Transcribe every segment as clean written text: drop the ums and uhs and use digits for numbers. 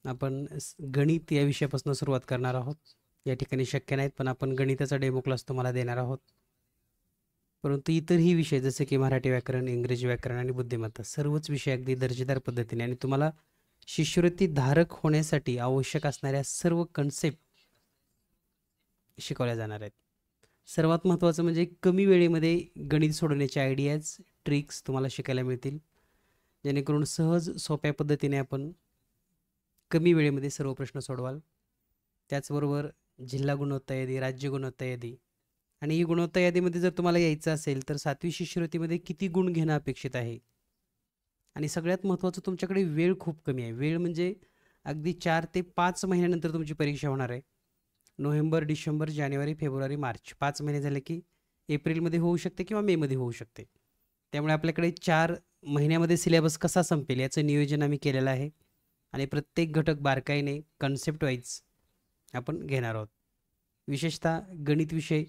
आपण गणित या विषयापासून सुरुवात करणार आहोत. या ठिकाणी शक्य नाहीत, पण आपण गणिताचा डेमो क्लास तुम्हाला देणार आहोत. परंतु इतरही विषय जसे की मराठी व्याकरण, इंग्रजी व्याकरण आणि बुद्धिमत्ता सर्वच विषय अगदी दर्जेदार पद्धतीने आणि तुम्हाला शिष्यवृत्ती धारक होण्यासाठी आवश्यक असणाऱ्या सर्व कन्सेप्ट शिकवल्या जाणार आहेत. सर्वात महत्त्वाचं म्हणजे कमी वेळेमध्ये गणित सोडवण्याचे आयडियाज, ट्रिक्स तुम्हाला शिकायला मिळतील, जेणेकरून सहज सोप्या पद्धतीने आपण कमी वेळेमध्ये सर्व प्रश्न सोडवाल. त्याचबरोबर जिल्हा गुणवत्ता यादी, राज्य गुणवत्ता यादी आणि ही गुणवत्ता यादीमध्ये जर तुम्हाला यायचं असेल तर 7वी शिष्यवृत्तीमध्ये किती गुण घेणं अपेक्षित आहे आणि सगळ्यात महत्त्वाचं तुमच्याकडे वेळ खूप कमी आहे. वेळ म्हणजे अगदी 4 ते 5 महिन्यानंतर तुमची परीक्षा होणार आहे. नोव्हेंबर, डिसेंबर, जानेवारी, फेब्रुवारी, मार्च 5 महिने झाले की एप्रिलमध्ये होऊ शकते किंवा मेमध्ये होऊ शकते. त्यामुळे आपल्याकडे 4 महिन्यामध्ये सिलेबस कसा संपेल याचं नियोजन आम्ही केलेलं आहे आणि प्रत्येक घटक बारकाईने कन्सेप्ट वाईज आपण घेणार आहोत. विशेषतः गणित विषय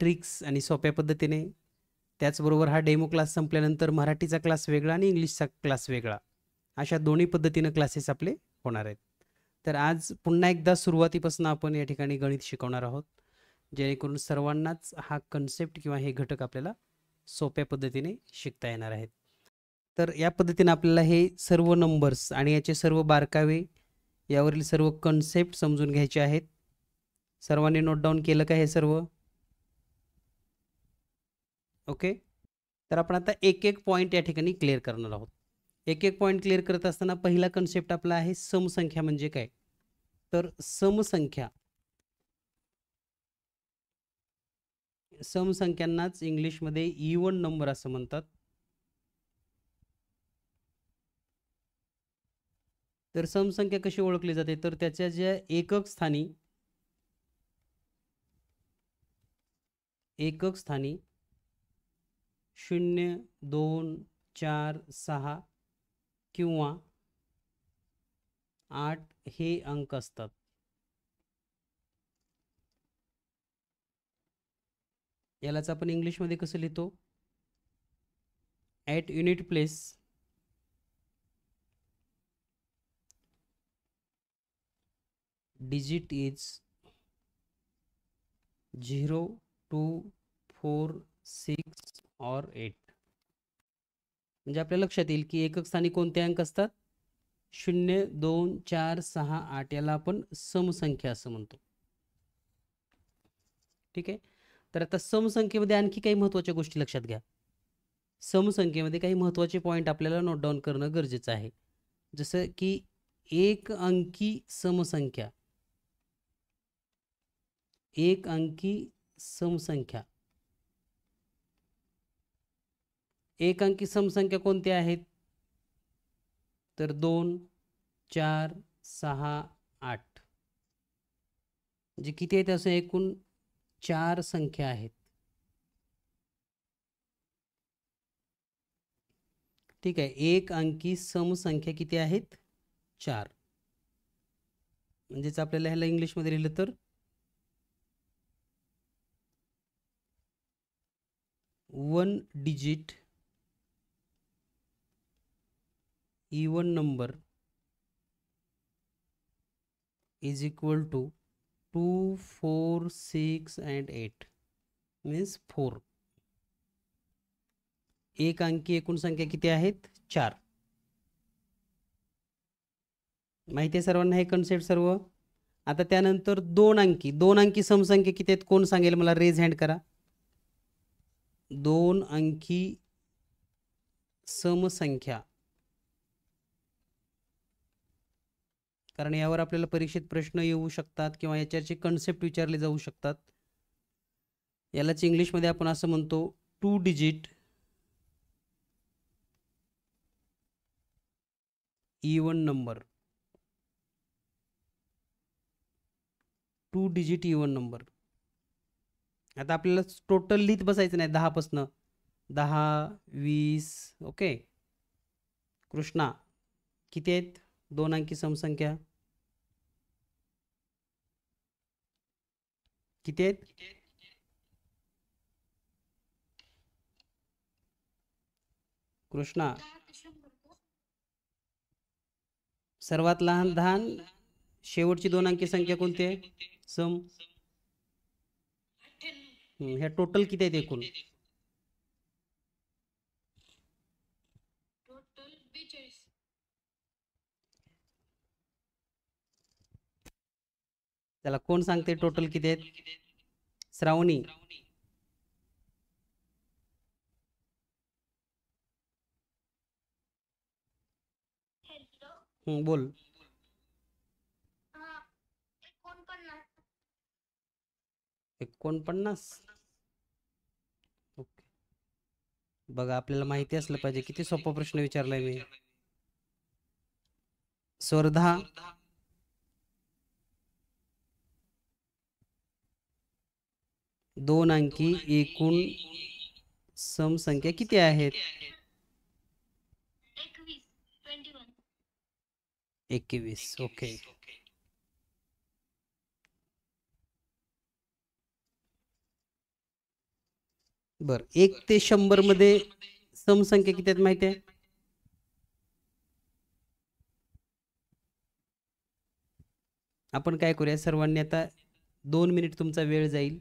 ट्रिक्स आणि सोप्या पद्धतीने. त्याचबरोबर हा डेमो क्लास संपल्यानंतर मराठीचा क्लास वेगळा आणि इंग्लिशचा क्लास वेगळा, अशा दोन्ही पद्धतीनं क्लासेस आपले होणार आहेत. तर आज पुन्हा एकदा सुरुवातीपासून आपण या ठिकाणी गणित शिकवणार आहोत, जेणेकरून सर्वांनाच हा कन्सेप्ट किंवा हे घटक आपल्याला सोप्या पद्धतीने शिकता येणार आहेत. तर या पद्धतीने आपल्याला हे सर्व नंबर्स आणि याचे सर्व बारकावे, यावरील सर्व कन्सेप्ट समजून घ्यायचे आहेत. सर्वांनी नोट डाऊन केलं का हे सर्व? ओके. तर आपण आता एक एक पॉईंट या ठिकाणी क्लिअर करणार आहोत. एक एक पॉईंट क्लिअर करत असताना पहिला कन्सेप्ट आपला आहे समसंख्या म्हणजे काय. तर समसंख्यांनाच इंग्लिशमध्ये इवन नंबर असं म्हणतात. तर समसंख्या कशी ओळखली जाते, तर त्याच्या ज्या एकक स्थानी 0, 2, 4, 6 किंवा 8 हे अंक असतात. यालाच आपण इंग्लिशमध्ये कसं लिहितो? At unit place digit is 0, 2, 4, 6 or 8. म्हणजे आपल्या लक्षात येईल की एकक स्थानी कोणते अंक असतात? 0, 2, 4, 6, 8. याला आपण समसंख्या असं म्हणतो. ठीक आहे. तर आता समसंख्येमध्ये आणखी काही महत्त्वाच्या गोष्टी लक्षात घ्या. समसंख्येमध्ये काही महत्त्वाचे पॉईंट आपल्याला नोट डाऊन करणं गरजेचं आहे. जसं की एक अंकी समसंख्या, एक अंकी समसंख्या, एक अंकी समसंख्या कोणत्या आहेत? तर 2, 4, 6, 8. म्हणजे किती आहेत? असं एकूण 4 संख्या आहेत. ठीक आहे. एक अंकी समसंख्या किती आहेत? 4. म्हणजेच आपल्याला ह्याला इंग्लिशमध्ये लिहिलं तर 1 digit even number is equal to 2, 4, 6 and 8 means 4. एक अंकी एकूण संख्या किती आहेत? 4. माहिती आहे सर्वांना हे कन्सेप्ट सर्व? आता त्यानंतर दोन अंकी समसंख्या किती आहेत? कोण सांगेल मला? रेज हँड करा. 2 अंकी समसंख्या, कारण यावर आपल्याला परीक्षेत प्रश्न येऊ शकतात किंवा याच्याचे कन्सेप्ट विचारले जाऊ शकतात. यालाच इंग्लिशमध्ये आपण असं म्हणतो 2 digit even number. 2 digit even number. आता आपल्याला टोटल लिहित बसायचं नाही 10 पासनं. 10, 20. ओके. कृष्णा, किती आहेत 2 अंकी समसंख्या? किती आहेत? कृष्णा, सर्वात लहान लहान शेवटची 2 अंकी संख्या कोणती आहे? सम. ह्या टोटल किती आहेत एकूण? त्याला कोण सांगते टोटल किती आहेत? श्रावणी. बोल. 49. ओके. बघा आपल्याला माहिती असलं पाहिजे. किती सोपा प्रश्न विचारलाय मी. स्वर्धा. 2 अंकी एकूण सम संख्या किती आहेत? 21. ओके. बर 1 ते 100 मध्ये सम संख्या किती आहेत माहिती आहे? आपण काय करूया, सर्वांनी आता 2 मिनिट तुमचा वेळ जाईल.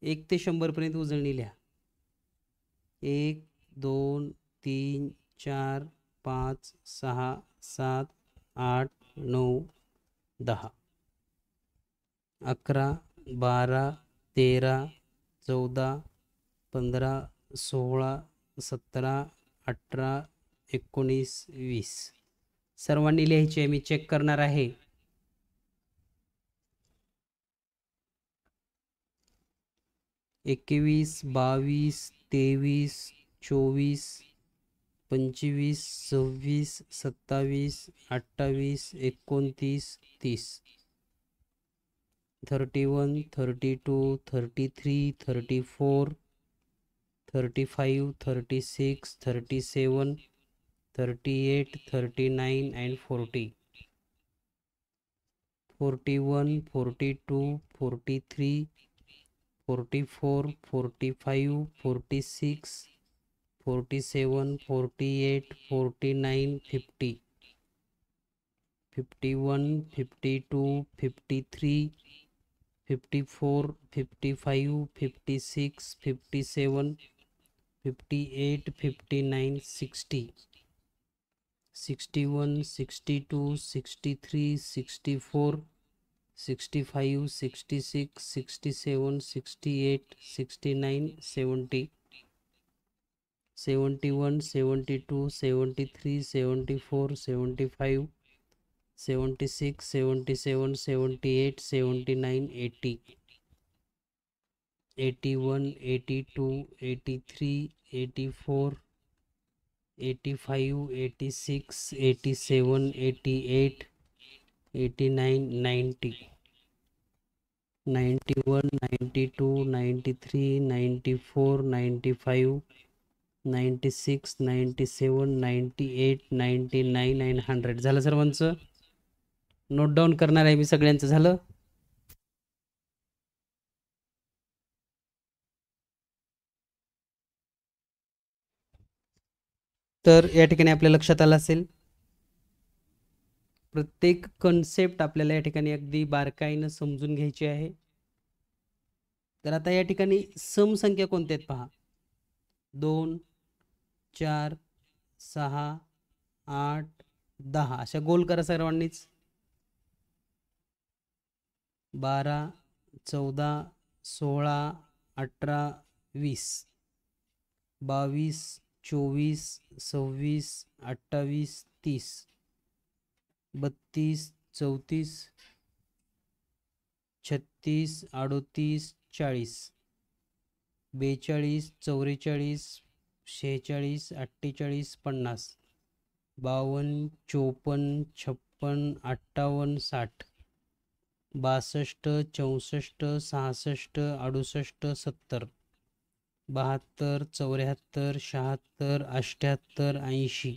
1 ते 100 पर्यंत उजळणी लिहा. 1 2 3 4 5 6 7 8 9 10 11 12 13 14 15 16 17 18 19 20. सर्वांनी लिहायचे आहे, मी चेक करणार आहे. 21 22 23 24 25 26 27 28 29 30. 31 32 33 34 35 36 37 38 39 and 40. 41 42 43 44 45 46 47 48 49 50. 51 52 53 54 55 56 57 58 59 60. 61 62 63 64 65 66 67 68 69 70. 71 72 73 74 75 76 77 78 79 80. 81 82 83 84 85 86 87 88 89 90. 91 92 93 94 95 96 97 98 99 and 100. झालं सर्वांचं? नोट डाऊन करणार आहे मी सगळ्यांचं. झालं? तर या ठिकाणी आपल्या लक्षात आलं असेल, प्रत्येक कन्सेप्ट आपल्याला या ठिकाणी अगदी बारकाईनं समजून घ्यायची आहे. तर आता या ठिकाणी सम संख्या कोणत्या आहेत पहा. 2 4 6 8 10 अशा गोल करा सर्वांनीच. 12 14 16 18 20 22 24 26 28 30 32 34 36 38 40 42 44 46 48 50 52 54 56 58 60 62 64 66 68 70 72 74 76 78 80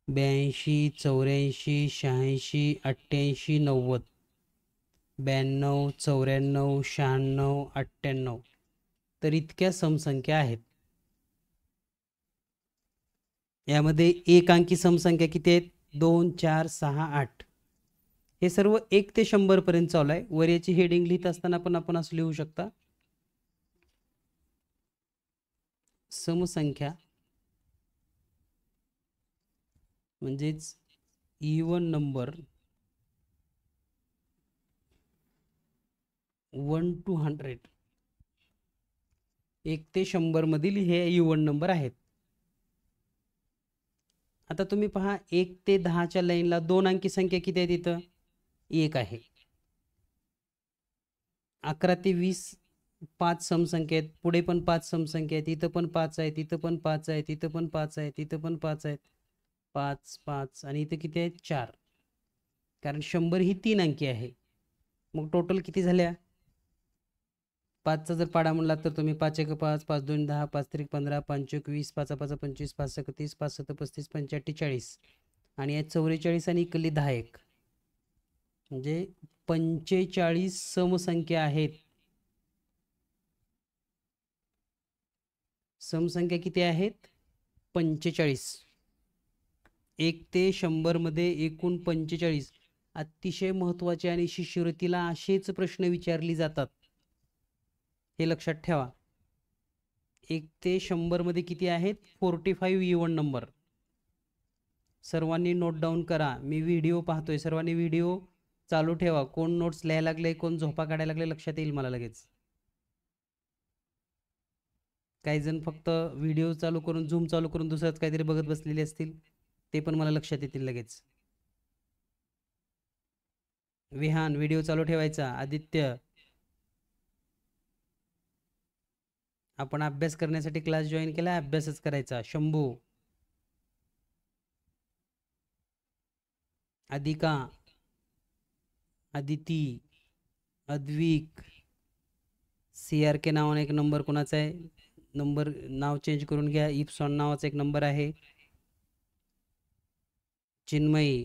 82 84 86 88 90 92 94 96 98. तर इतक्या समसंख्या आहेत. यामध्ये एक अंकी समसंख्या किती आहेत? 2 4 6 8 हे सर्व 1 ते 100 पर्यंत चालू आहे. वर याची हेडिंग लिहित असताना पण आपण असं लिहू शकता, समसंख्या म्हणजेच इवन नंबर 1 to 100, 1 ते 100 मधील हे इवन नंबर आहेत. आता तुम्ही पहा 1 ते 10च्या लाईनला 2 अंकी संख्या किती आहे? तिथं 1 आहे. 11 ते 20 5 समसंख्या आहेत. पुढे पण 5 समसंख्या आहेत. इथं पण 5 आहे, तिथं पण 5 आहे, तिथं पण 5 आहे, तिथं पण 5 आहेत. 5 5 आणि इथं किती आहेत? 4. कारण 100 ही 3 अंकी आहे. मग टोटल किती झाल्या? 5चा जर पाडा म्हणला तर तुम्ही 5 1 5, 5 2 10, 5 3 15, 5 1 20, 5 5 25, 5 6 30, 5 7 35, 85 40 आणि या 44 आणि इकडली 10 1 म्हणजे 45 समसंख्या आहेत. समसंख्या किती आहेत? 45. 1 ते 100 मध्ये एकूण 45. अतिशय महत्त्वाचे आणि शिष्यवृत्तीला असेच प्रश्न विचारले जातात, हे लक्षात ठेवा. 1 ते 100 मध्ये किती आहेत? 45 इवन नंबर. सर्वांनी नोट डाऊन करा. मी व्हिडिओ पाहतोय, सर्वांनी व्हिडिओ चालू ठेवा. कोण नोट्स लिहायला लागले, कोण झोपा काढायला लागले, लक्षात येईल मला लगेच. काही जण फक्त व्हिडिओ चालू करून, झूम चालू करून दुसरंच काहीतरी बघत बसलेले असतील, ते पण मला लक्षात येतील लगेच. विहान व्हिडिओ चालू ठेवायचा. आदित्य, आपण अभ्यास करण्यासाठी क्लास जॉईन केला, अभ्यासच करायचा. शंभू, अधिका, अदिती, अद्विक, CRK नावाने एक नंबर कोणाचा आहे? नंबर नाव चेंज करून घ्या. इप्सॉन नावाचा एक नंबर आहे. चिन्मयी,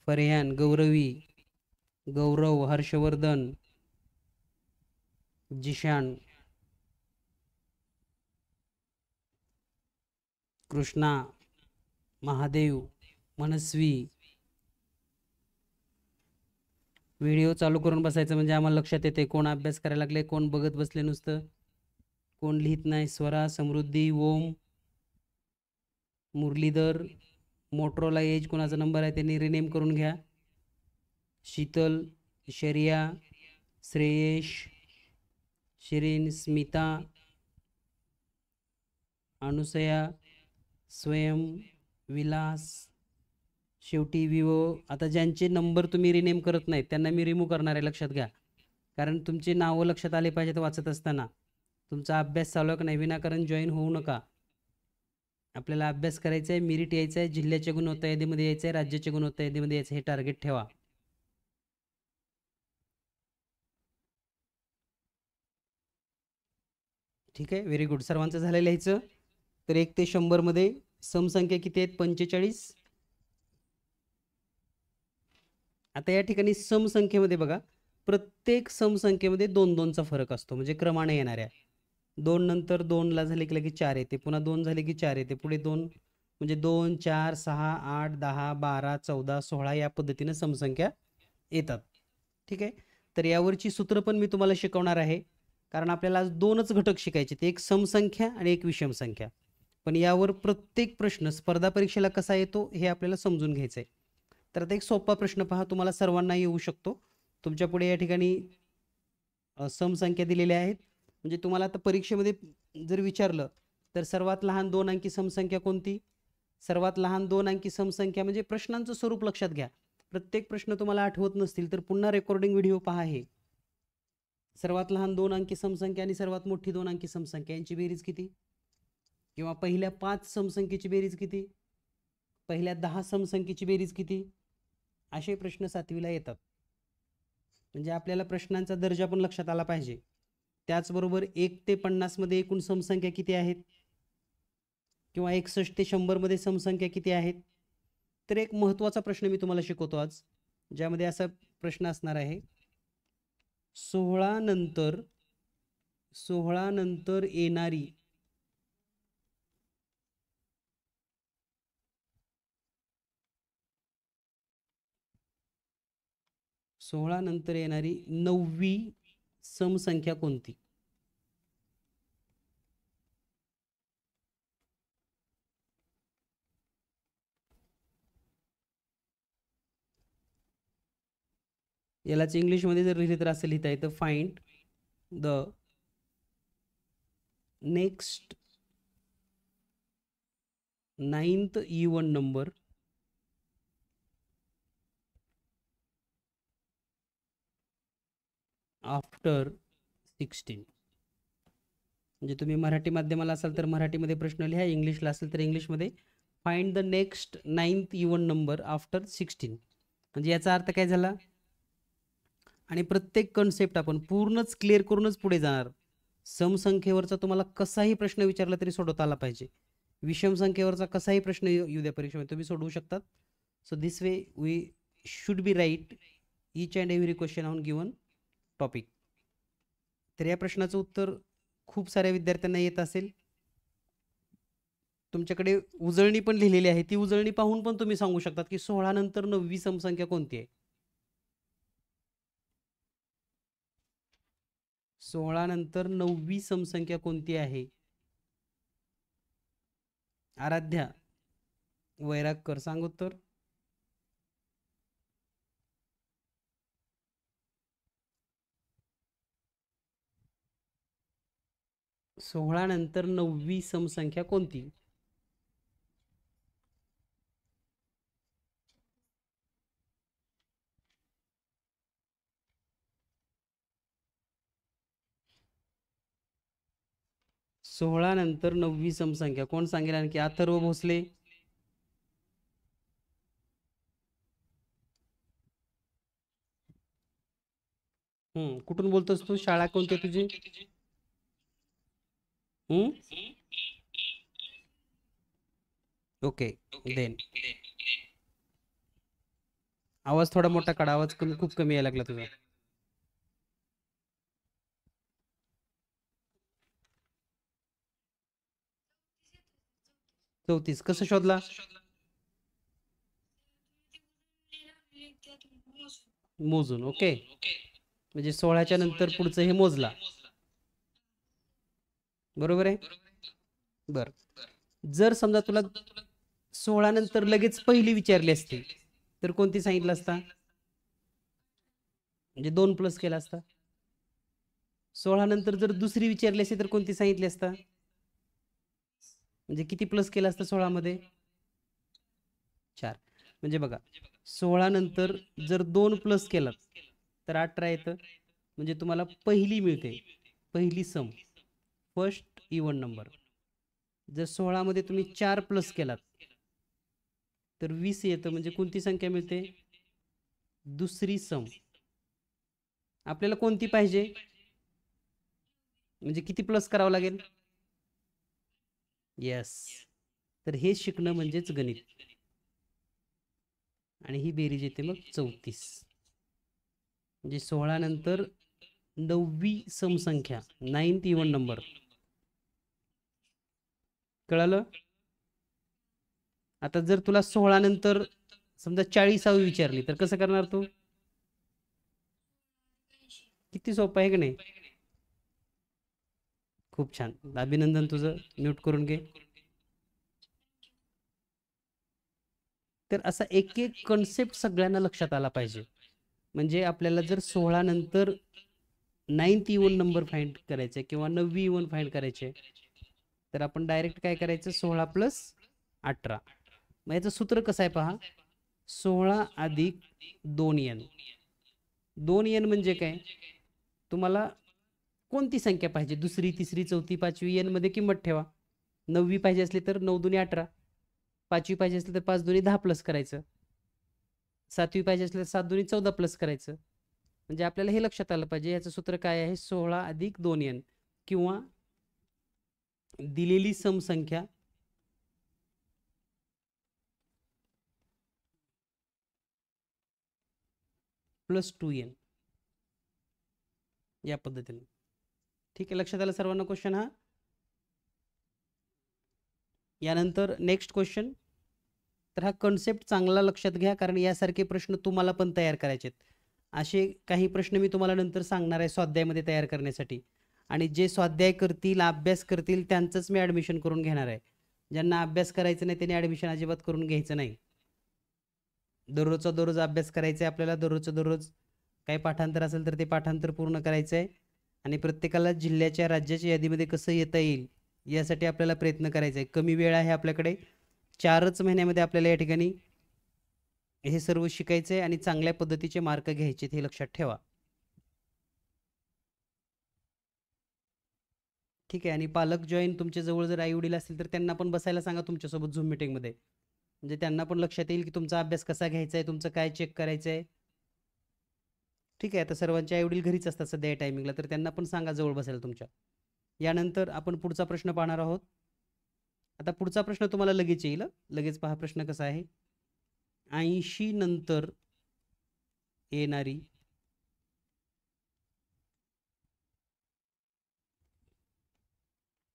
फरहान, गौरवी, गौरव, हर्षवर्धन, जिशान, कृष्णा, महादेव, मनस्वी. व्हिडिओ चालू करून बसायचं म्हणजे आम्हाला लक्षात येते कोण अभ्यास करायला लागले, कोण बघत बसले नुसतं, कोण लिहित नाही. स्वरा, समृद्धी, ओम, मुरलीधर, मोटरोला एज कोणाचा नंबर आहे त्यांनी रिनेम करून घ्या. शीतल, शरिया, श्रेयश, शिरीन, स्मिता, अनुसया, स्वयं, विलास, शेवटी विवो. आता ज्यांचे नंबर तुम्ही रिनेम करत नाहीत त्यांना मी रिमूव्ह करणार आहे, लक्षात घ्या. कारण तुमचे नावं लक्षात आले पाहिजेत वाचत असताना. तुमचा अभ्यास चालू आहे का नाही, विनाकारण जॉईन होऊ नका. आपल्याला अभ्यास करायचा आहे, मेरिट यायचं आहे, जिल्ह्याच्या गुणवत्ता यादीमध्ये यायचं आहे, राज्याच्या गुणवत्ता यादीमध्ये यायचं, हे टार्गेट ठेवा. ठीक आहे, व्हेरी गुड. सर्वांचं झालं लिहायचं. तर 1 ते 100 मध्ये समसंख्या किती आहेत? 45. आता या ठिकाणी समसंख्येमध्ये बघा, प्रत्येक समसंख्येमध्ये 2 2चा फरक असतो, म्हणजे क्रमाने येणाऱ्या. 2 नंतर 2 ला झाले की लगेच 4 येते, पुन्हा 2 झाले की 4 येते, पुढे 2 म्हणजे 2 4 6 8 10 12 14 16 या पद्धतीने समसंख्या येतात. ठीक आहे. तर यावरची सूत्र पण मी तुम्हाला शिकवणार आहे, कारण आपल्याला आज 2च घटक शिकायचे, ते एक समसंख्या आणि एक विषम संख्या. पण यावर प्रत्येक प्रश्न स्पर्धा परीक्षेला कसा येतो हे आपल्याला समजून घ्यायचं आहे. तर आता एक सोपा प्रश्न पहा, तुम्हाला सर्वांना येऊ शकतो. तुमच्या पुढे या ठिकाणी समसंख्या दिलेल्या आहेत. म्हणजे तुम्हाला आता परीक्षेमध्ये जर विचारलं तर सर्वात लहान 2 अंकी समसंख्या कोणती? सर्वात लहान 2 अंकी समसंख्या म्हणजे प्रश्नांचं स्वरूप लक्षात घ्या. प्रत्येक प्रश्न तुम्हाला आठवत नसतील तर पुन्हा रेकॉर्डिंग व्हिडिओ पहा. हे सर्वात लहान 2 अंकी समसंख्या आणि सर्वात मोठी 2 अंकी समसंख्या यांची बेरीज किती? किंवा पहिल्या 5 समसंख्येची बेरीज किती? पहिल्या 10 समसंख्येची बेरीज किती? असे प्रश्न 7वीला येतात. म्हणजे आपल्याला प्रश्नांचा दर्जा पण लक्षात आला पाहिजे. त्याचबरोबर 1 ते 50 मध्ये एकूण समसंख्या किती आहेत? किंवा 61 ते 100 मध्ये समसंख्या किती आहेत? तर एक महत्त्वाचा प्रश्न मी तुम्हाला शिकवतो आज, ज्यामध्ये असा प्रश्न असणार आहे, 16 नंतर येणारी 16 नंतर येणारी 9वी समसंख्या कोणती? यालाच इंग्लिशमध्ये जर लिहिले तर असं लिहिता येतं, find the next 9th even number after 16. म्हणजे तुम्ही मराठी माध्यमाला असाल तर मराठीमध्ये प्रश्न लिहा, इंग्लिशला असेल तर इंग्लिशमध्ये find the next 9th even number after 16. म्हणजे याचा अर्थ काय झाला? आणि प्रत्येक कन्सेप्ट आपण पूर्णच क्लिअर करूनच पुढे जाणार. समसंख्येवरचा तुम्हाला कसाही प्रश्न विचारला तरी सोडवता आला पाहिजे. विषम संख्येवरचा कसाही प्रश्न येऊ द्या परीक्षेमध्ये, तुम्ही सोडवू शकतात. So this way we should be right each and every question on given topic. तर या प्रश्नाचं उत्तर खूप साऱ्या विद्यार्थ्यांना येत असेल. तुमच्याकडे उजळणी पण लिहिलेली आहे, ती उजळणी पाहून पण तुम्ही सांगू शकतात की 16 नंतर 9वी समसंख्या कोणती आहे. 16 नंतर 9वी समसंख्या कोणती आहे? आराध्या वैरागकर सांग उत्तर. 16 नंतर 9वी समसंख्या कोणती? सोळा नंतर 9वी समसंख्या कोण सांगेल आणखी? अथर्व भोसले. कुठून बोलतोस तू? शाळा कोणती आहे तुझी? Okay then. आवाज थोडा मोठा काढा, आवाज खूप कमी यायला लागला तुझा. 34 कसं शोधला? मोजून. ओके, म्हणजे 16च्या नंतर पुढचं हे मोजला, बरोबर आहे. बर, जर समजा तुला 16 नंतर लगेच पहिली विचारली असती तर कोणती सांगितलं असता? म्हणजे 2 प्लस केला असता. 16 नंतर जर दुसरी विचारली असती तर कोणती सांगितली असता? म्हणजे किती प्लस केला असता 16 मध्ये? 4. म्हणजे बघा, 16 नंतर जर 2 प्लस केलात तर 18 येतं. म्हणजे तुम्हाला पहिली मिळते, पहिली सम, फर्स्ट इवन नंबर. जर 16 मध्ये तुम्ही 4 प्लस केलात तर 20 येतं. म्हणजे कोणती संख्या मिळते? दुसरी सम. आपल्याला कोणती पाहिजे? म्हणजे किती प्लस करावं लागेल? येस. तर हे शिकणं म्हणजेच गणित. आणि ही बेरीज येते मग 34. म्हणजे 16 नंतर 9वी समसंख्या, 9th इवन नंबर. कळालं? आता जर तुला 16 नंतर समजा 40वी विचारली तर कसं करणार तू? किती सोपं आहे की नाही? खूप छान, अभिनंदन तुझं. म्यूट करून घे. तर असा एक एक कन्सेप्ट सगळ्यांना लक्षात आला पाहिजे. म्हणजे आपल्याला जर 16 नंतर 9th इवन नंबर फाइंड करायचे किंवा 9वी इवन फाइंड करायचे तर आपण डायरेक्ट काय करायचं? 16 प्लस 18. मग याचं सूत्र कसं आहे पहा, 16 अधिक 2n. 2n म्हणजे काय? तुम्हाला कोणती संख्या पाहिजे? दुसरी, तिसरी, चौथी, पाचवी, n मध्ये किंमत ठेवा. 9वी पाहिजे असली तर 9 दुनी 18, 5वी पाहिजे असली तर 5 दुनी 10 प्लस करायचं, 7वी पाहिजे असली तर 7 दुनी 14 प्लस करायचं. म्हणजे आपल्याला हे लक्षात आलं पाहिजे, याचं सूत्र काय आहे? 16 अधिक 2n. किंवा दिलेली समसंख्या प्लस 2n, या पद्धतीने. ठीक आहे, लक्षात आलं सर्वांना क्वेश्चन हा? यानंतर नेक्स्ट क्वेश्चन. तर हा कन्सेप्ट चांगला लक्षात घ्या, कारण यासारखे प्रश्न तुम्हाला पण तयार करायचे आहेत. असे काही प्रश्न मी तुम्हाला नंतर सांगणार आहे स्वाध्यायामध्ये तयार करण्यासाठी. आणि जे स्वाध्याय करतील, अभ्यास करतील त्यांचंच मी ॲडमिशन करून घेणार आहे. ज्यांना अभ्यास करायचं नाही त्यांनी ॲडमिशन अजिबात करून घ्यायचं नाही. दररोजचा दररोज अभ्यास करायचा आहे आपल्याला. दररोजचं दररोज काही पाठांतर असेल तर ते पाठांतर पूर्ण करायचं आहे. आणि प्रत्येकाला जिल्ह्याच्या, राज्याच्या यादीमध्ये कसं येता येईल यासाठी आपल्याला प्रयत्न करायचा आहे. कमी वेळ आहे आपल्याकडे. 4च महिन्यामध्ये आपल्याला या ठिकाणी हे सर्व शिकायचं आहे आणि चांगल्या पद्धतीचे मार्क घ्यायचे हे लक्षात ठेवा. ठीक आहे. आणि पालक जॉईन तुमच्या जवळ जर आई वडील असतील तर त्यांना पण बसायला सांगा तुमच्यासोबत झूम मीटिंगमध्ये. म्हणजे त्यांना पण लक्षात येईल की तुमचा अभ्यास कसा घ्यायचा आहे, तुमचं काय चेक करायचं आहे. ठीक आहे. आता सर्वांचे आई वडील घरीच असतात सध्या या टायमिंगला, तर त्यांना पण सांगा जवळ बसायला तुमच्या. यानंतर आपण पुढचा प्रश्न पाहणार आहोत. आता पुढचा प्रश्न तुम्हाला लगेच येईल. लगेच पहा प्रश्न कसा आहे. 80 नंतर येणारी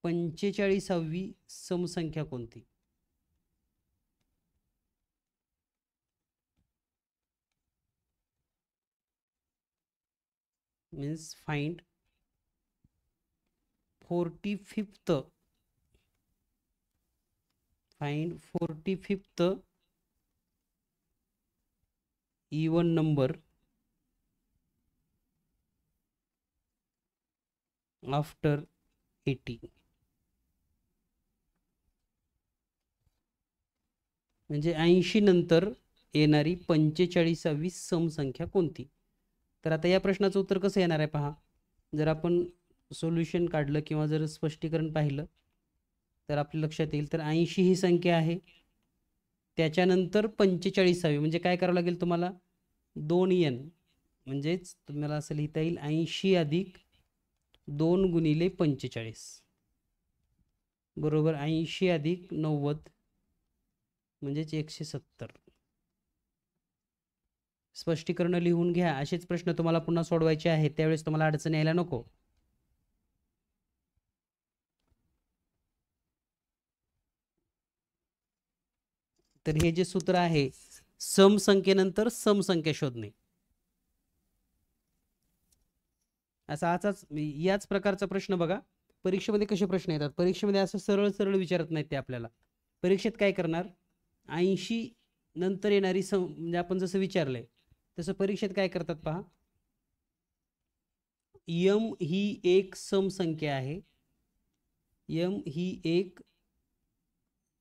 45वी समसंख्या कोणती? Means find 45th even number after 80. म्हणजे 80 नंतर येणारी 45वी समसंख्या कोणती? तर आता या प्रश्नाचं उत्तर कसं येणार आहे पहा. जर आपण सोल्युशन काढलं किंवा जर स्पष्टीकरण पाहिलं तर आपल्या लक्षात येईल. तर 80 ही संख्या आहे, त्याच्यानंतर 45वी म्हणजे काय करावं लागेल तुम्हाला, 2n. म्हणजेच तुम्हाला असं लिहिता येईल 80 अधिक 2 गुणिले 45 बरोबर 80 अधिक 90 म्हणजेच 170. स्पष्टीकरण लिहून घ्या. असेच प्रश्न तुम्हाला पुन्हा सोडवायचे आहेत, त्यावेळेस तुम्हाला अडचण यायला नको. तर हे जे सूत्र आहे, समसंख्येनंतर समसंख्या शोधणे, असाच याच प्रकारचा प्रश्न बघा परीक्षेमध्ये कसे प्रश्न येतात. परीक्षेमध्ये असं सरळ सरळ विचारत नाहीत ते आपल्याला. परीक्षेत काय करणार, 80 नंतर येणारी म्हणजे आपण जसं विचारलंय तसं परीक्षेत काय करतात पहा. यम ही एक समसंख्या आहे. यम ही एक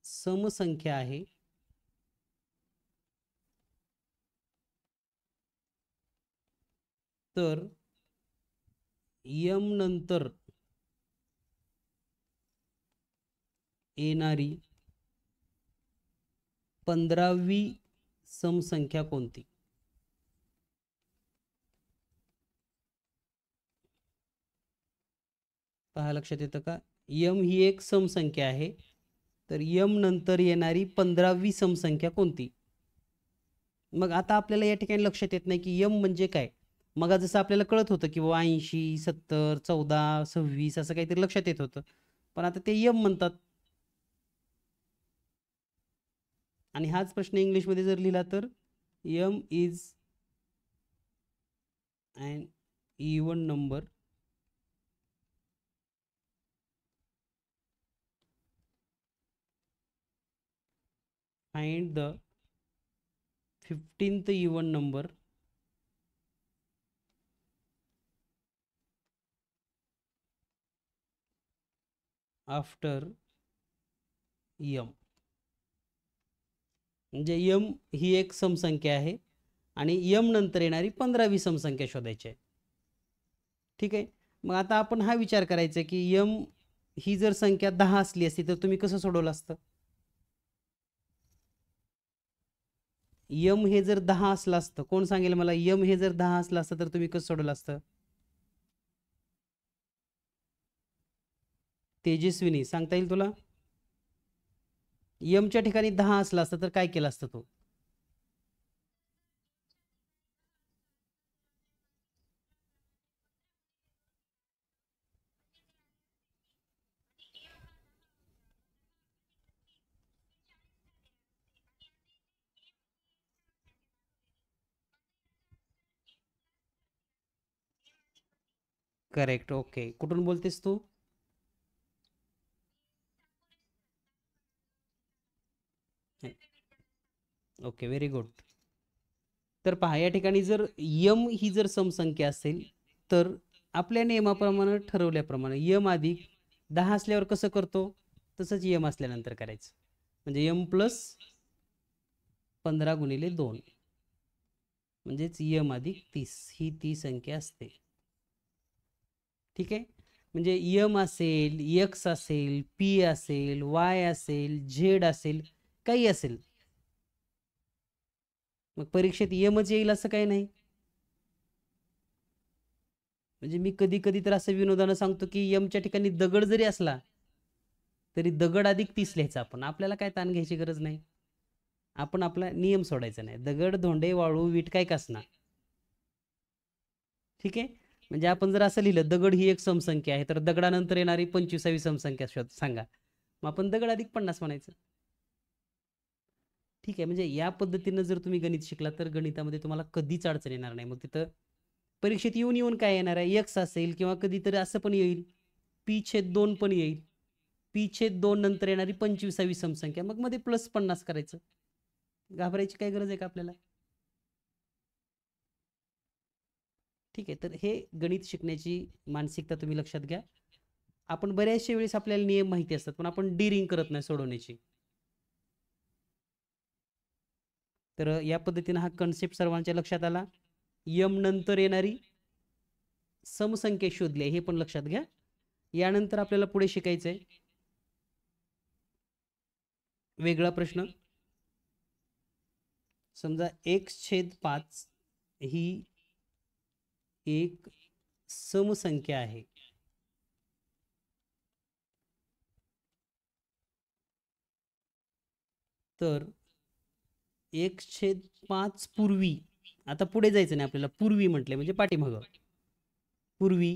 समसंख्या आहे. तर यम नंतर येणारी 15वी समसंख्या कोणती? पहा लक्षात येतं का. यम ही एक समसंख्या आहे, तर यम नंतर येणारी 15वी समसंख्या कोणती? मग आता आपल्याला या ठिकाणी लक्षात येत नाही की यम म्हणजे काय. मग जसं आपल्याला कळत होतं की 80, 70, 14, 26 असं काहीतरी लक्षात येत होतं, पण आता ते यम म्हणतात. आणि हाच प्रश्न इंग्लिशमध्ये जर लिहिला तर M is an even number find the 15th even number after M. म्हणजे यम ही एक समसंख्या आहे आणि यम नंतर येणारी 15वी समसंख्या शोधायची आहे. ठीक आहे. मग आता आपण हा विचार करायचा की यम ही जर संख्या 10 असली असती तर तुम्ही कसं सोडवलं असतं. यम हे जर 10 असलं असतं, कोण सांगेल मला, यम हे जर 10 असलं असतं तर तुम्ही कसं सोडवलं असतं. तेजस्विनी सांगता येईल तुला. यमच्या ठिकाणी 10 असलं असतं तर काय केलं असतं तू. करेक्ट. ओके, कुठून बोलतेस तू? Okay, very good. तर पहा या ठिकाणी जर यम ही जर समसंख्या असेल तर आपल्या नियमाप्रमाणे ठरवल्याप्रमाणे यम अधिक 10 असल्यावर कसं करतो तसंच यम असल्यानंतर करायचं. म्हणजे यम प्लस 15 गुणिले 2 म्हणजेच यम अधिक 30 ही ती संख्या असते. ठीक आहे. म्हणजे यम असेल, यक्स असेल, पी असेल, वाय असेल, झेड असेल, काही असेल, मग परीक्षेत यमच येईल असं काही नाही. म्हणजे मी कधी कधी तर असं विनोदानं सांगतो की यमच्या ठिकाणी दगड जरी असला तरी दगड अधिक 30 लिहायचा. आपण आपल्याला काय ताण घ्यायची गरज नाही. आपण आपला नियम सोडायचा नाही. दगड धोंडे वाळू वीट काय कसना. ठीक आहे. म्हणजे आपण जर असं लिहिलं दगड ही एक समसंख्या आहे तर दगडानंतर येणारी 25वी समसंख्या शोध सांगा, मग आपण दगड अधिक 50 म्हणायचं. ठीक आहे. म्हणजे या पद्धतीनं जर तुम्ही गणित शिकला तर गणितामध्ये तुम्हाला कधीच अडचण येणार नाही. मग तिथं परीक्षेत येऊन येऊन काय येणार आहे, एक्स असेल किंवा कधीतरी असं पण येईल P/2 पण येईल. P/2 नंतर येणारी 25वी समसंख्या, मग मध्ये +50 करायचं. घाबरायची काय गरज आहे का आपल्याला? ठीक आहे. तर हे गणित शिकण्याची मानसिकता तुम्ही लक्षात घ्या. आपण बऱ्याचशा वेळेस आपल्याला नियम माहिती असतात पण आपण डिरिंग करत नाही सोडवण्याची. तर या पद्धतीने हा कन्सेप्ट सर्वांच्या लक्षात आला. यम नंतर येणारी समसंख्या शोधली हे पण लक्षात घ्या. यानंतर आपल्याला पुढे शिकायचं आहे वेगळा प्रश्न. समजा x/5 ही एक समसंख्या आहे. तर 1/5 पूर्वी, आता पुढे जायचं नाही आपल्याला, पूर्वी म्हटले म्हणजे पाठीमागं, पूर्वी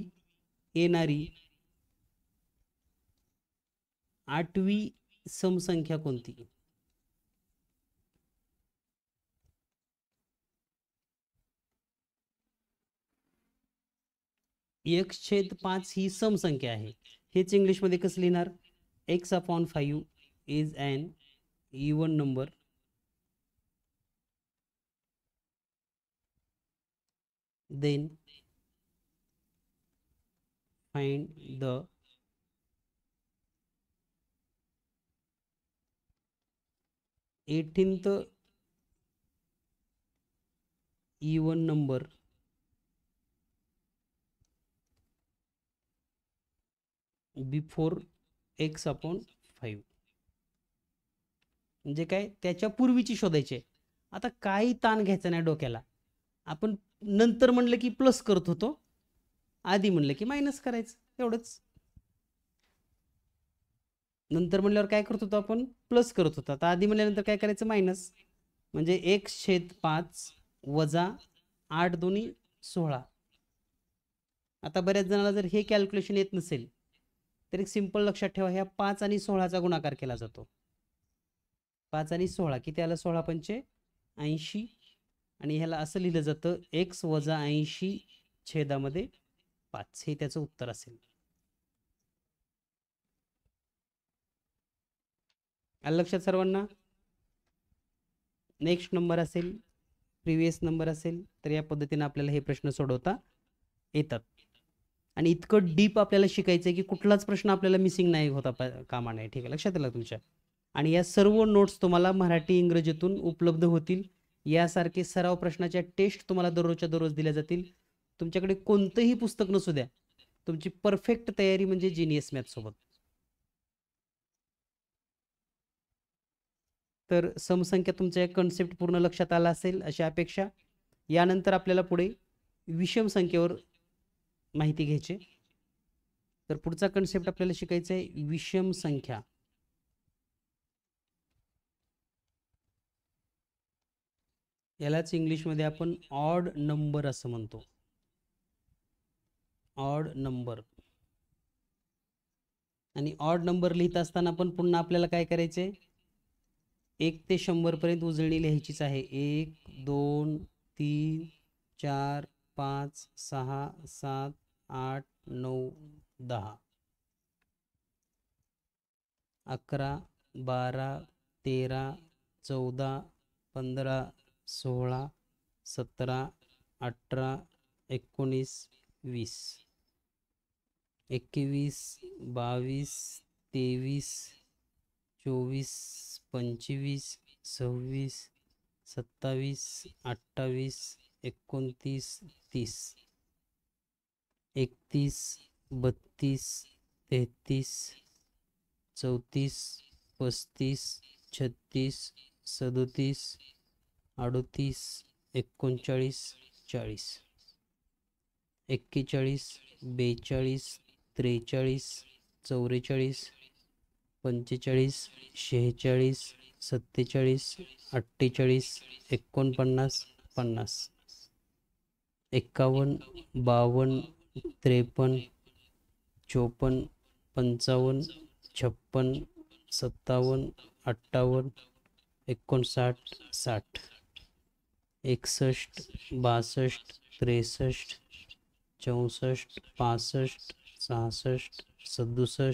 येणारी 8वी समसंख्या कोणती? x/5 ही समसंख्या आहे. हेच इंग्लिशमध्ये कसं लिहिणार? x/5 is an even number then find the 18th even number before x/5. म्हणजे काय, त्याच्या पूर्वीची शोधायची. आता काही ताण घ्यायचा नाही डोक्याला. आपण नंतर म्हणलं की प्लस करत होतो, आधी म्हणलं की मायनस करायचं, एवढंच. नंतर म्हणल्यावर काय करत होतो आपण, प्लस करत होतो. आता आधी म्हणल्यानंतर काय करायचं, मायनस. म्हणजे 1/5 वजा 8×2 = 16. आता बऱ्याच जणांना जर हे कॅल्क्युलेशन येत नसेल तर एक सिंपल लक्षात ठेवा, ह्या 5 आणि 16चा गुणाकार केला जातो. 5 आणि 16 किती आलं, 16×5 = 80. आणि ह्याला असं लिहिलं जातं x - 80/5. हे त्याचं उत्तर असेल. आलं लक्षात सर्वांना? नेक्स्ट नंबर असेल, प्रिव्हियस नंबर असेल, तर या पद्धतीने आपल्याला हे प्रश्न सोडवता येतात. आणि इतकं डीप आपल्याला शिकायचं आहे की कुठलाच प्रश्न आपल्याला मिसिंग नाही होता कामा नये. ठीक आहे, लक्षात आलं तुमच्या? आणि या सर्व नोट्स तुम्हाला मराठी इंग्रजीतून उपलब्ध होतील. यासारखे सराव प्रश्नाच्या टेस्ट तुम्हाला दररोजच्या दररोज दिल्या जातील. तुमच्याकडे कोणतंही पुस्तक नसू द्या, तुमची परफेक्ट तयारी म्हणजे जीनियस मॅथ सोबत. तर समसंख्या तुमच्या कन्सेप्ट पूर्ण लक्षात आला असेल अशी अपेक्षा. यानंतर आपल्याला पुढे विषम संख्येवर माहिती घ्यायची. तर पुढचा कन्सेप्ट आपल्याला शिकायचा आहे विषम संख्या. यालाच इंग्लिशमध्ये आपण ऑड नंबर असं म्हणतो. Odd number. आणि ऑड नंबर लिहित असताना पण पुन्हा आपल्याला काय करायचंय, 1 ते 100 पर्यंत उजळणी लिहायचीच आहे. 1 2 3 4 5 6 7 8 9 10 11 12 13 14 15 16 17 18 19 20 21 22 23 24 25 26 27 28 29 30 31 32 33 34 35 36 37 38 39 40 41 42 43 44 45 46 47 48 49 50 51 52 53 54 55 56 57 58 59 60 61 62 63 64 65 66 67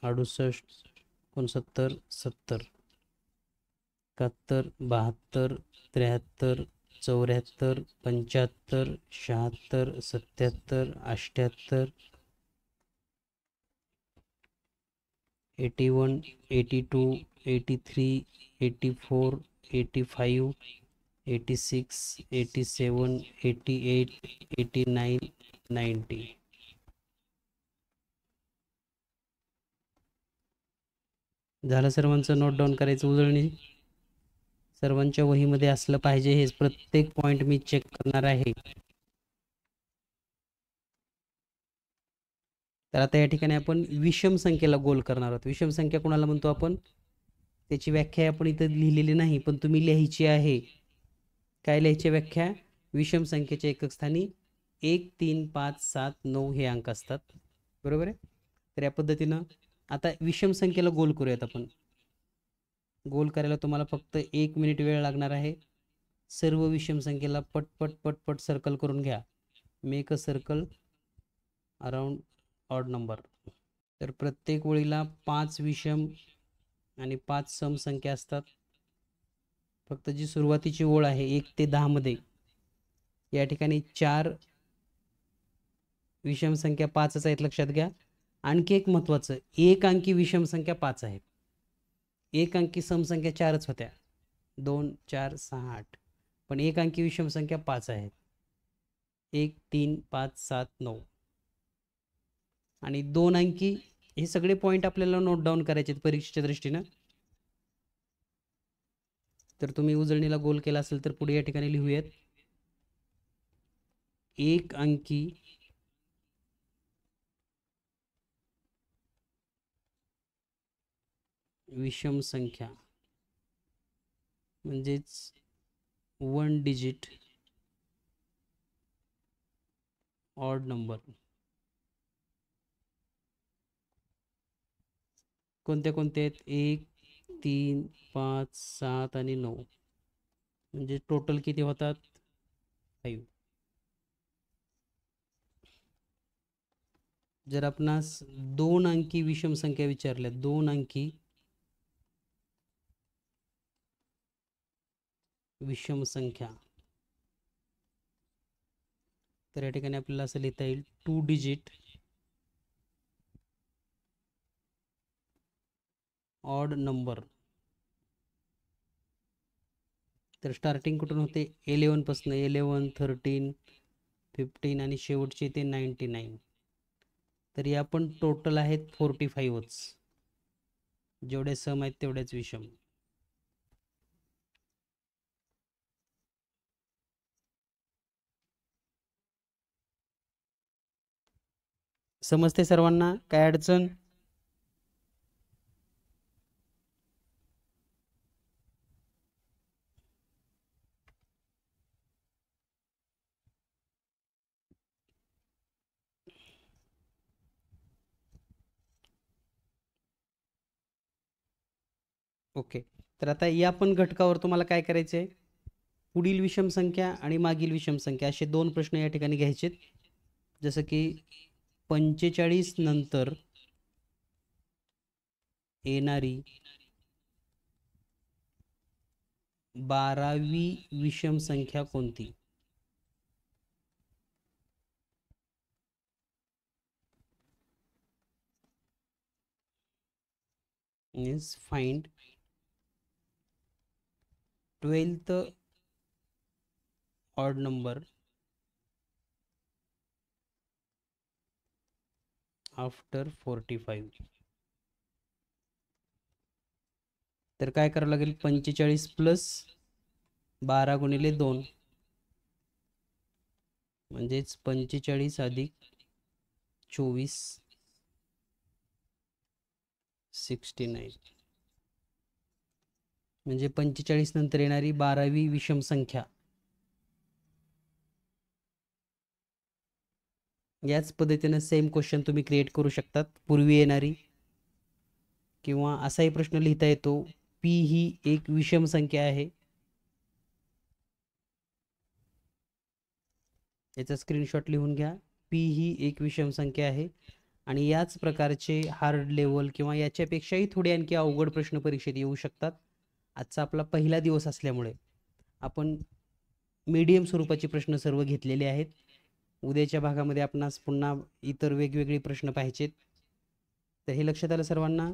68 69 70 71 72 73 74 75 76 77 78 81 82 83 84 85 86 87 88 89 90 झालं सर्वांचं नोट डाऊन करायचं उजळणी सर्वांच्या वहीमध्ये असलं पाहिजे हेच प्रत्येक पॉइंट मी चेक करणार आहे तर आता या ठिकाणी आपण विषम संख्येला गोल करणार आहोत विषम संख्या कोणाला म्हणतो आपण त्याची व्याख्या आपण इथं लिहिलेली नाही पण तुम्ही लिहायची आहे काय लिहायची व्याख्या विषम संख्येच्या एकक स्थानी 1 3 5 7 9 हे अंक असतात बरोबर आहे तर या पद्धतीनं आता विषम संख्येला गोल करूयात आपण गोल करायला तुम्हाला फक्त 1 मिनिट वेळ लागणार आहे सर्व विषम संख्येला पटपट पटपट सर्कल करून घ्या make a circle around odd number तर प्रत्येक ओळीला 5 विषम आणि 5 सम संख्या असतात फक्त जी सुरुवातीची ओळ आहे 1 ते 10 मध्ये या ठिकाणी 4 विषम संख्या 5च आहेत लक्षात घ्या आणखी एक महत्त्वाचं एक अंकी विषम संख्या 5 आहेत एक अंकी सम संख्या 4च होत्या 2 4 6 8 पण एक अंकी विषम संख्या 5 आहेत 1 3 5 7 9 आणि 2 अंकी हे सगळे पॉइंट आपल्याला नोट डाऊन करायचे आहेत परीक्षेच्या दृष्टीने तर तुम्ही उजळणीला गोल केला असेल तर पुढे या ठिकाणी लिहूयात एक अंकी विषम संख्या म्हणजेच 1 डिजिट ऑड नंबर कोणत्या कोणत्या आहेत 1 3 5 7 आणि 9 म्हणजे टोटल किती होतात 5 जर आपणास 2 अंकी विषम संख्या विचारल्या 2 अंकी विषम संख्या तर या ठिकाणी आपल्याला असं लिहिता येईल 2 डिजिट ऑड नंबर तर स्टार्टिंग कुठून होते 11 पासून 11 13 15 आणि शेवटचे ते 99 तर या पण टोटल आहेत 45च जेवढे सम आहेत तेवढेच विषम समजते सर्वांना काय अडचण ओके तर आता या पण घटकावर तुम्हाला काय करायचं आहे पुढील विषम संख्या आणि मागील विषम संख्या असे 2 प्रश्न या ठिकाणी घ्यायचे जसं की 45 नंतर येणारी 12वी विषम संख्या कोणती? Means find 12th odd number after 45. तर काय करावं लागेल? 45 प्लस 12 गुणिले 2 म्हणजेच 45 अधिक 24 69 म्हणजे 45 नंतर येणारी 12वी विषम संख्या. याच पद्धतीने सेम क्वेश्चन तुम्ही क्रिएट करू शकतात पूर्वी येणारी, किंवा असाही प्रश्न लिहिता येतो, पी ही एक विषम संख्या आहे. याचा स्क्रीनशॉट लिहून घ्या. पी ही एक विषम संख्या आहे. आणि याच प्रकारचे हार्ड लेवल किंवा याच्यापेक्षाही थोडे आणखी अवघड प्रश्न परीक्षेत येऊ शकतात. आजचा आपला पहिला दिवस असल्यामुळे आपण मीडियम स्वरूपाचे प्रश्न सर्व घेतलेले आहेत. उद्याच्या भागामध्ये आपणास पुन्हा इतर वेगवेगळे प्रश्न पाहिजेत. तर हे लक्षात आलं सर्वांना.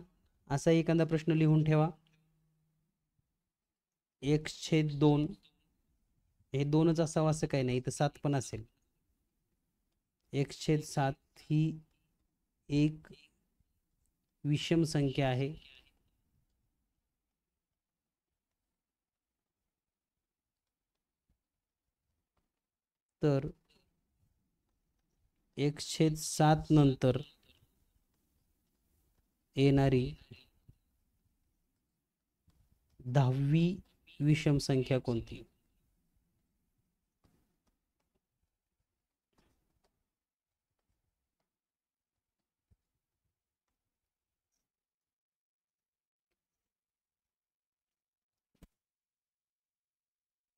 असा एखादा प्रश्न लिहून ठेवा. x/2 हे 2च असावं असं काही नाही, तर 7 पण असेल. x/7 ही एक विषम संख्या आहे. तर x/7 नंतर येणारी 10वी विषम संख्या कोणती?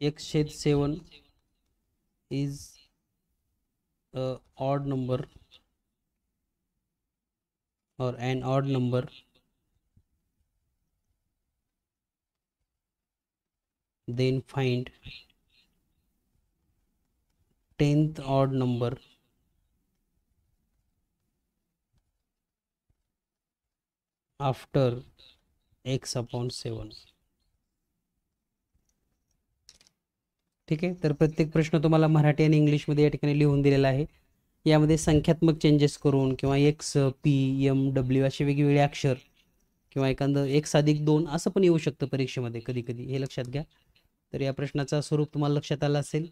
x/7 is a odd number or an odd number then find 10th odd number after x/7. ठीक आहे. तर प्रत्येक प्रश्न तुम्हाला मराठी आणि इंग्लिशमध्ये या ठिकाणी लिहून दिलेला आहे. यामध्ये संख्यात्मक चेंजेस करून किंवा एक्स, पी, एम, डब्ल्यू असे वेगवेगळे अक्षर किंवा एखादं x+2 असं पण येऊ शकतं परीक्षेमध्ये कधी कधी, हे लक्षात घ्या. तर या प्रश्नाचा स्वरूप तुम्हाला लक्षात आलं असेल.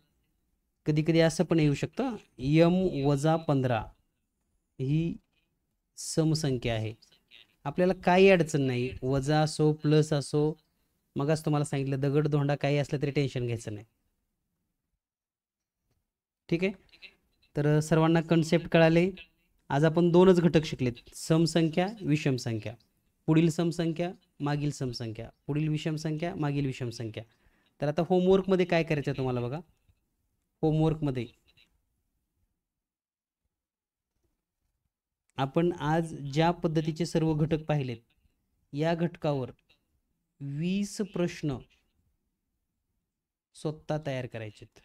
कधी कधी असं पण येऊ शकतं, m-15 ही समसंख्या आहे. आपल्याला काही अडचण नाही, वजा असो प्लस असो. मगच तुम्हाला सांगितलं, दगडधोंडा काही असलं तरी टेन्शन घ्यायचं नाही. ठीक आहे. तर सर्वांना कन्सेप्ट कळाले. आज आपण 2च घटक शिकलेत, समसंख्या, विषम संख्या. पुढील समसंख्या, मागील समसंख्या, पुढील विषम संख्या, मागील विषम संख्या. तर आता होमवर्कमध्ये काय करायचं आहे तुम्हाला बघा. होमवर्कमध्ये आपण आज ज्या पद्धतीचे सर्व घटक पाहिलेत, या घटकावर 20 प्रश्न स्वतः तयार करायचेत.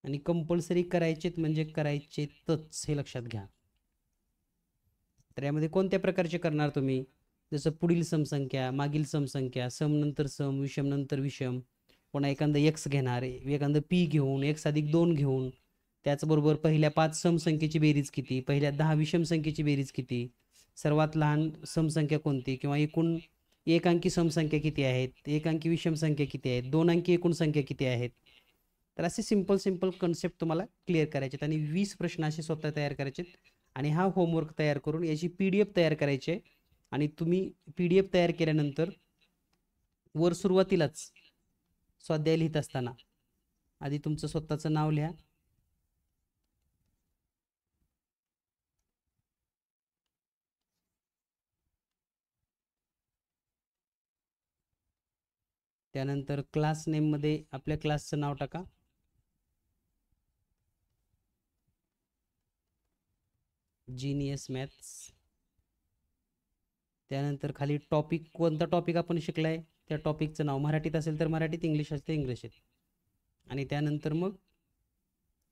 आणि कंपल्सरी करायचेत म्हणजे करायचेतच, हे लक्षात घ्या. तर यामध्ये कोणत्या प्रकारचे करणार तुम्ही? जसं पुढील समसंख्या, मागील समसंख्या, सम नंतर सम, विषम नंतर विषम. पुन्हा एखादं एक्स घेणार, एखादं पी घेऊन, x+2 घेऊन. त्याचबरोबर पहिल्या 5 समसंख्येची बेरीज किती, पहिल्या 10 विषम संख्येची बेरीज किती, सर्वात लहान समसंख्या कोणती, किंवा एकूण एक अंकी समसंख्या किती आहेत, एक अंकी विषम संख्या किती आहेत, 2 अंकी एकूण संख्या किती आहेत. तर असे सिंपल सिंपल कन्सेप्ट तुम्हाला क्लिअर करायचे आणि 20 प्रश्न असे स्वतः तयार करायचे. आणि हा होमवर्क तयार करून याची PDF तयार करायची आहे. आणि तुम्ही PDF तयार केल्यानंतर वर सुरुवातीलाच स्वाध्याय लिहित असताना आधी तुमचं स्वतःचं नाव लिहा. त्यानंतर क्लास नेममध्ये आपल्या क्लासचं नाव टाका. Genius maths. त्यानंतर खाली टॉपिक, कोणता टॉपिक आपण शिकलाय त्या टॉपिकचं नाव, मराठीत असेल तर मराठीत, इंग्लिश असेल तर इंग्लिशीत. आणि त्यानंतर मग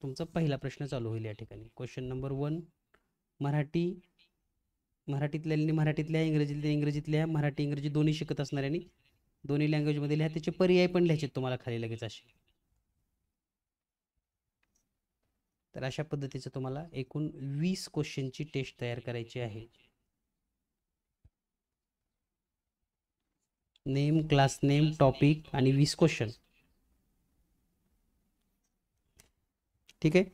तुमचा पहिला प्रश्न चालू होईल या ठिकाणी. क्वेश्चन नंबर 1, मराठीतल्या मराठीतल्या, इंग्रजीतल्या इंग्रजीतल्या, मराठी इंग्रजी दोन्ही शिकत असणाऱ्यांनी दोन्ही लँग्वेजमध्ये लिहा. त्याचे पर्याय पण लिहायचे तुम्हाला खाली लगेच असे. तर अशा पद्धतीचं तुम्हाला एकूण 20 क्वेश्चनची टेस्ट तयार करायची आहे. नेम, क्लास नेम, टॉपिक आणि 20 क्वेश्चन. ठीक आहे.